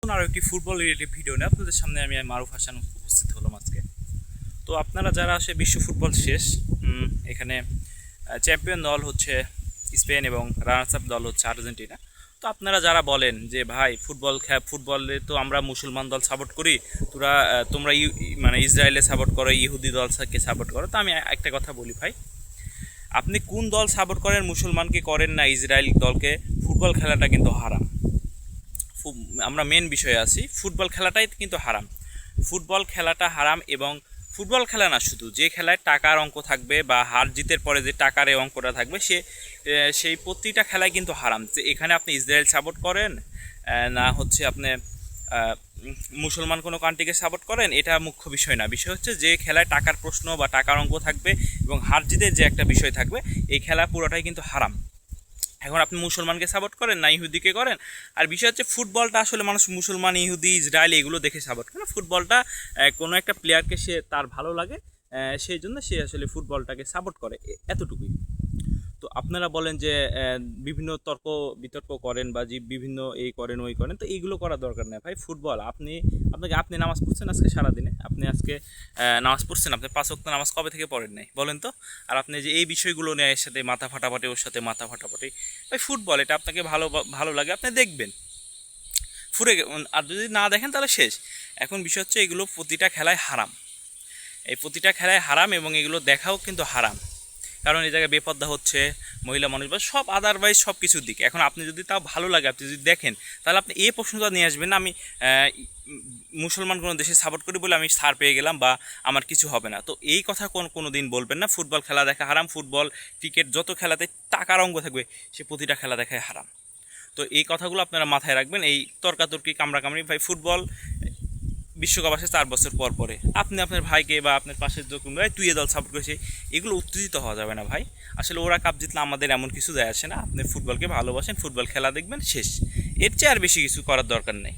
নতুন আরও একটি ফুটবল রিলেটেড ভিডিও নিয়ে আপনাদের সামনে আমি মারুফ হাসান উপস্থিত হলাম আজকে। তো আপনারা যারা আসে বিশ্ব ফুটবল শেষ, এখানে চ্যাম্পিয়ন দল হচ্ছে স্পেন এবং রানার্স আপ দল হচ্ছে আর্জেন্টিনা। তো আপনারা যারা বলেন যে ভাই ফুটবলে তো আমরা মুসলমান দল সাপোর্ট করি, তোমরা মানে ইসরায়েলে সাপোর্ট করো, ইহুদি দলকে সাপোর্ট করো। তো আমি একটা কথা বলি ভাই, আপনি কোন দল সাপোর্ট করেন, মুসলমানকে করেন না ইসরায়েল দলকে, ফুটবল খেলাটা কিন্তু হারাম। আমরা মেন বিষয়ে আছি, ফুটবল খেলাটাই কিন্তু হারাম। ফুটবল খেলাটা হারাম, এবং ফুটবল খেলা না, শুধু যে খেলায় টাকার অঙ্ক থাকবে বা হার জিতের পরে যে টাকার এই অঙ্কটা থাকবে সেই প্রতিটা খেলায় কিন্তু হারাম। যে এখানে আপনি ইসরায়েল সাপোর্ট করেন না হচ্ছে আপনি মুসলমান কোনো কান্ট্রিকে সাপোর্ট করেন, এটা মুখ্য বিষয় না। বিষয় হচ্ছে যে খেলায় টাকার প্রশ্ন বা টাকার অঙ্ক থাকবে এবং হার জিতের যে একটা বিষয় থাকবে, এই খেলা পুরোটাই কিন্তু হারাম। এখন আপনি মুসলমানকে সাপোর্ট করেন না ইহুদিকে করেন। আর বিষয় হচ্ছে ফুটবলটা আসলে মানুষ মুসলমান, ইহুদি, ইসরায়েল এগুলো দেখে সাপোর্ট করে না। ফুটবলটা কোনো একটা প্লেয়ারকে তার ভালো লাগে, সেই জন্য সে আসলে ফুটবলটাকে সাপোর্ট করে, এতটুকুই। তো আপনারা বলেন যে বিভিন্ন তর্ক বিতর্ক করেন বা যে বিভিন্ন এই করেন ওই করেন, তো এইগুলো করার দরকার নেই ভাই। ফুটবল আপনি নামাজ পড়ছেন আজকে সারাদিনে? আপনি আজকে নামাজ পড়ছেন? আপনি 5 ওয়াক্ত নামাজ কবে থেকে পড়েন নাই বলেন তো? আর আপনি যে এই বিষয়গুলো নিয়ে এর সাথে মাথা ফাটাফাটি, ওর সাথে মাথা ফাটাফাটি, ভাই ফুটবল এটা আপনাকে ভালো লাগে, আপনি দেখবেন আর যদি না দেখেন তাহলে শেষ। এখন বিষয় হচ্ছে এগুলো প্রতিটা খেলায় হারাম, এই প্রতিটা খেলায় হারাম, এবং এগুলো দেখাও কিন্তু হারাম। কারণ এই জায়গায় বেপর্দা হচ্ছে, মহিলা মানুষ বা সব আদারওয়াইজ সব কিছুর দিকে। এখন আপনি যদি তাও ভালো লাগে, আপনি যদি দেখেন, তাহলে আপনি এই প্রশ্নটা নিয়ে আসবেন না আমি মুসলমান কোনো দেশে সাপোর্ট করি বলে আমি ছাড় পেয়ে গেলাম বা আমার কিছু হবে না। তো এই কথা কোনো দিন বলবেন না। ফুটবল খেলা দেখা হারাম, ফুটবল ক্রিকেট যত খেলাতে টাকার অঙ্ক থাকবে সে প্রতিটা খেলা দেখায় হারাম। তো এই কথাগুলো আপনারা মাথায় রাখবেন। এই তর্কাতর্কি কামড়াকামড়ি, ভাই ফুটবল বিশ্বকাপ আসে 4 বছর পর পরে, আপনি আপনার ভাইকে বা আপনার পাশের যখন ভাই তুই এ দল সাপোর্ট করেছে, এগুলো উত্তেজিত হওয়া যাবে না ভাই। আসলে ওরা কাপ জিতলে আমাদের এমন কিছু যায় আসে না। আপনি ফুটবলকে ভালোবাসেন, ফুটবল খেলা দেখবেন, শেষ। এর চেয়ে আর বেশি কিছু করার দরকার নেই।